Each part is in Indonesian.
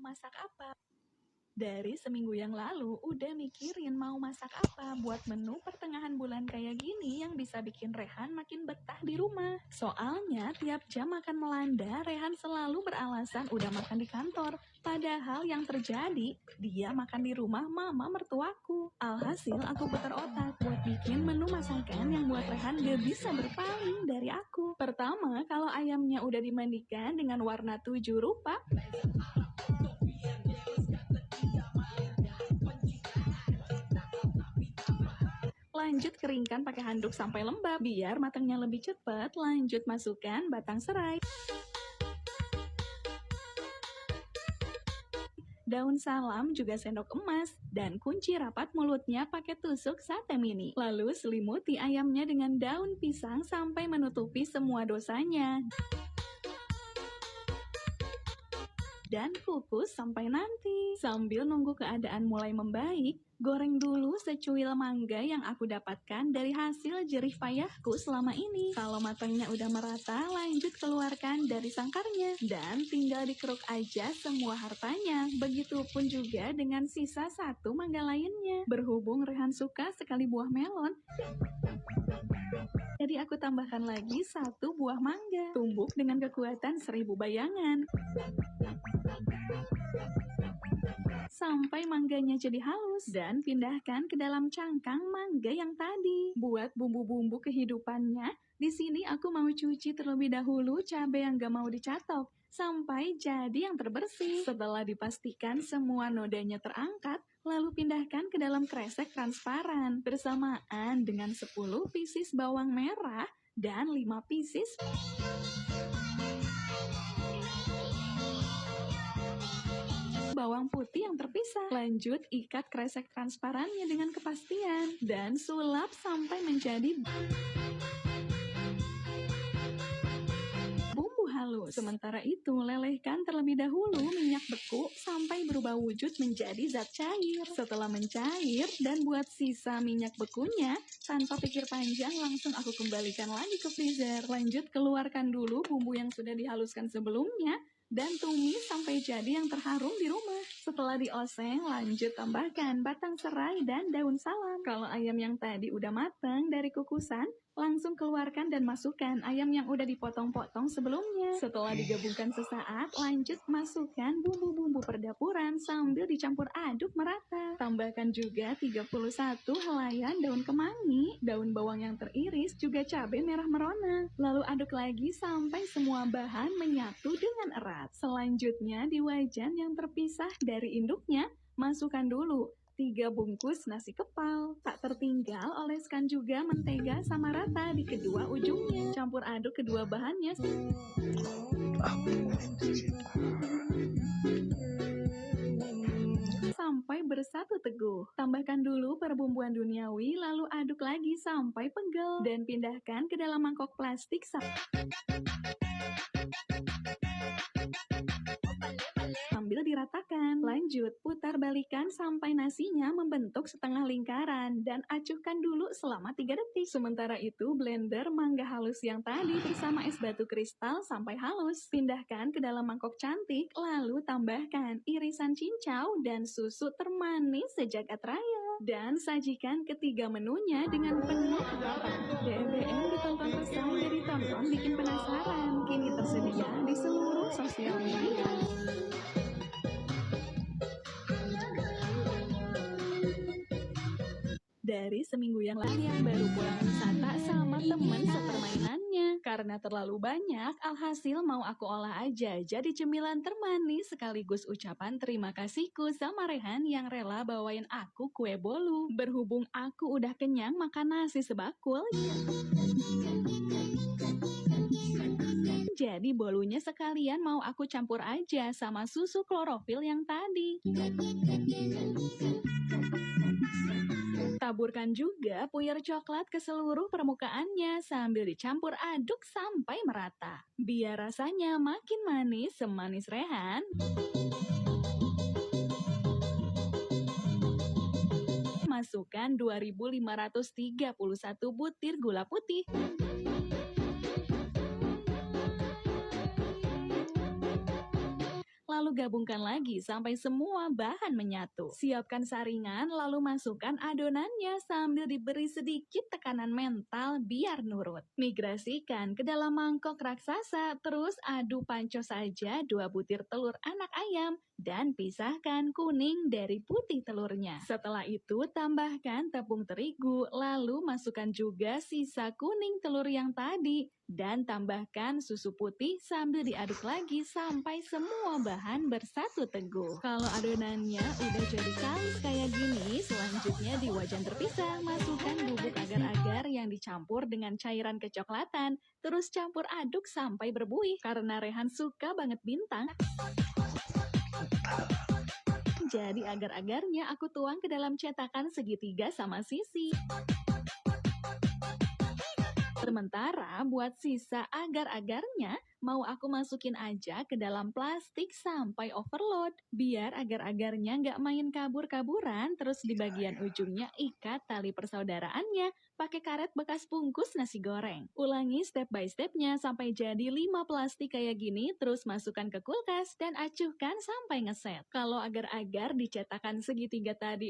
masak apa. Dari seminggu yang lalu udah mikirin mau masak apa buat menu pertengahan bulan kayak gini yang bisa bikin Rehan makin betah di rumah. Soalnya tiap jam makan melanda, Rehan selalu beralasan udah makan di kantor. Padahal yang terjadi, dia makan di rumah mama mertuaku. Alhasil aku putar otak buat bikin menu masakan yang buat Rehan gak bisa berpaling dari aku. Pertama, kalau ayamnya udah dimandikan dengan warna 7 rupa, lanjut keringkan pakai handuk sampai lembab. Biar matangnya lebih cepat, lanjut masukkan batang serai, daun salam juga sendok emas, dan kunci rapat mulutnya pakai tusuk sate mini. Lalu selimuti ayamnya dengan daun pisang sampai menutupi semua dosanya. Dan kukus sampai nanti. Sambil nunggu keadaan mulai membaik, goreng dulu secuil mangga yang aku dapatkan dari hasil jerih payahku selama ini. Kalau matangnya udah merata, lanjut keluarkan dari sangkarnya. Dan tinggal dikeruk aja semua hartanya. Begitupun juga dengan sisa satu mangga lainnya. Berhubung Rehan suka sekali buah melon, jadi aku tambahkan lagi satu buah mangga. Tumbuk dengan kekuatan 1000 bayangan sampai mangganya jadi halus, dan pindahkan ke dalam cangkang mangga yang tadi. Buat bumbu-bumbu kehidupannya, di sini aku mau cuci terlebih dahulu cabai yang gak mau dicatok sampai jadi yang terbersih. Setelah dipastikan semua nodanya terangkat, lalu pindahkan ke dalam kresek transparan bersamaan dengan 10 pieces bawang merah dan 5 pieces bawang putih yang terpisah. Lanjut ikat kresek transparannya dengan kepastian dan sulap sampai menjadi bumbu halus. Sementara itu, lelehkan terlebih dahulu minyak beku sampai berubah wujud menjadi zat cair. Setelah mencair dan buat sisa minyak bekunya, tanpa pikir panjang langsung aku kembalikan lagi ke freezer. Lanjut keluarkan dulu bumbu yang sudah dihaluskan sebelumnya dan tumis sampai jadi yang terharum di rumah. Setelah dioseng, lanjut tambahkan batang serai dan daun salam. Kalau ayam yang tadi udah matang dari kukusan, langsung keluarkan dan masukkan ayam yang udah dipotong-potong sebelumnya. Setelah digabungkan sesaat, lanjut masukkan bumbu-bumbu perdapuran sambil dicampur aduk merata. Tambahkan juga 31 helaian daun kemangi, daun bawang yang teriris, juga cabai merah merona. Lalu aduk lagi sampai semua bahan menyatu dengan erat. Selanjutnya di wajan yang terpisah dari induknya, masukkan dulu 3 bungkus nasi kepal. Tak tertinggal, oleskan juga mentega sama rata di kedua ujungnya. Campur aduk kedua bahannya sampai bersatu teguh. Tambahkan dulu perbumbuan duniawi, lalu aduk lagi sampai pegel. Dan pindahkan ke dalam mangkok plastik sambil diratakan. Lanjut, putar balikan sampai nasinya membentuk setengah lingkaran dan acuhkan dulu selama 3 detik. Sementara itu, blender mangga halus yang tadi bersama es batu kristal sampai halus. Pindahkan ke dalam mangkok cantik, lalu tambahkan irisan cincau dan susu termanis sejagat raya. Dan sajikan ketiga menunya dengan penuh kegelapan. DMBM ditonton pesan jadi tonton bikin penasaran. Kini tersedia di seluruh sosial media. Dari seminggu yang lalu yang baru pulang wisata sama temen sepermainannya. Karena terlalu banyak, alhasil mau aku olah aja jadi cemilan termanis sekaligus ucapan terima kasihku sama Rehan yang rela bawain aku kue bolu. Berhubung aku udah kenyang makan nasi sebakul, jadi bolunya sekalian mau aku campur aja sama susu klorofil yang tadi. Taburkan juga puyer coklat ke seluruh permukaannya sambil dicampur aduk sampai merata. Biar rasanya makin manis semanis Rehan. Masukkan 2531 butir gula putih. lalu gabungkan lagi sampai semua bahan menyatu. Siapkan saringan, lalu masukkan adonannya sambil diberi sedikit tekanan mental biar nurut. Migrasikan ke dalam mangkok raksasa, terus aduk pancos saja 2 butir telur anak ayam dan pisahkan kuning dari putih telurnya. Setelah itu tambahkan tepung terigu, lalu masukkan juga sisa kuning telur yang tadi dan tambahkan susu putih sambil diaduk lagi sampai semua bahan bersatu teguh. Kalau adonannya udah jadi kalis kayak gini, selanjutnya di wajan terpisah masukkan bubuk agar-agar yang dicampur dengan cairan kecoklatan, terus campur aduk sampai berbuih. Karena Rehan suka banget bintang, jadi agar-agarnya aku tuang ke dalam cetakan segitiga sama sisi. Sementara buat sisa agar-agarnya, mau aku masukin aja ke dalam plastik sampai overload. Biar agar-agarnya nggak main kabur-kaburan, terus di bagian ujungnya ikat tali persaudaraannya pakai karet bekas bungkus nasi goreng. Ulangi step by stepnya sampai jadi 5 plastik kayak gini, terus masukkan ke kulkas dan acuhkan sampai ngeset. Kalau agar-agar dicetakan segitiga tadi,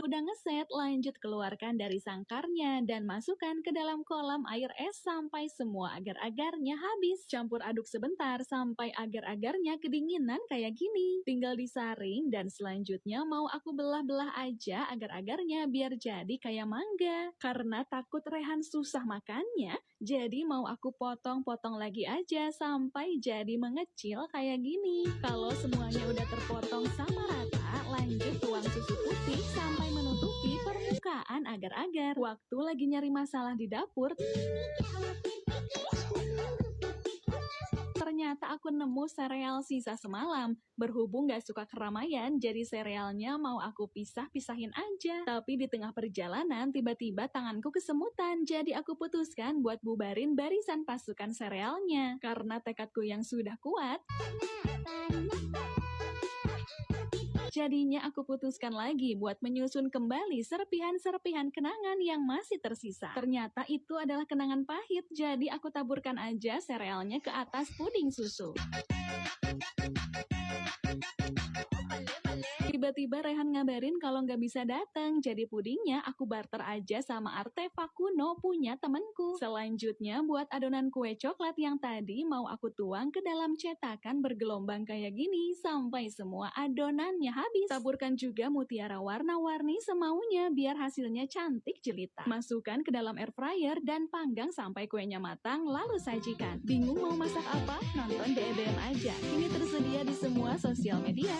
udah ngeset, lanjut keluarkan dari sangkarnya dan masukkan ke dalam kolam air es sampai semua agar-agarnya habis. Campur aduk sebentar sampai agar-agarnya kedinginan kayak gini. Tinggal disaring dan selanjutnya mau aku belah-belah aja agar-agarnya biar jadi kayak mangga. Karena takut Rehan susah makannya, jadi mau aku potong-potong lagi aja sampai jadi mengecil kayak gini. Kalau semuanya udah terpotong sama rata, lanjut tuang susu putih sampai menutupi permukaan agar-agar. Waktu lagi nyari masalah di dapur, ternyata aku nemu sereal sisa semalam. Berhubung gak suka keramaian, jadi serealnya mau aku pisah-pisahin aja. Tapi di tengah perjalanan, tiba-tiba tanganku kesemutan. Jadi aku putuskan buat bubarin barisan pasukan serealnya. Karena tekadku yang sudah kuat, jadinya aku putuskan lagi buat menyusun kembali serpihan-serpihan kenangan yang masih tersisa. Ternyata itu adalah kenangan pahit, jadi aku taburkan aja serealnya ke atas puding susu. Tiba-tiba Rehan ngabarin kalau nggak bisa datang, jadi pudingnya aku barter aja sama artefak kuno punya temenku. Selanjutnya buat adonan kue coklat yang tadi mau aku tuang ke dalam cetakan bergelombang kayak gini sampai semua adonannya habis. Taburkan juga mutiara warna-warni semaunya biar hasilnya cantik jelita. Masukkan ke dalam air fryer dan panggang sampai kuenya matang lalu sajikan. Bingung mau masak apa? Nonton DBM aja. Ini tersedia di semua sosial media.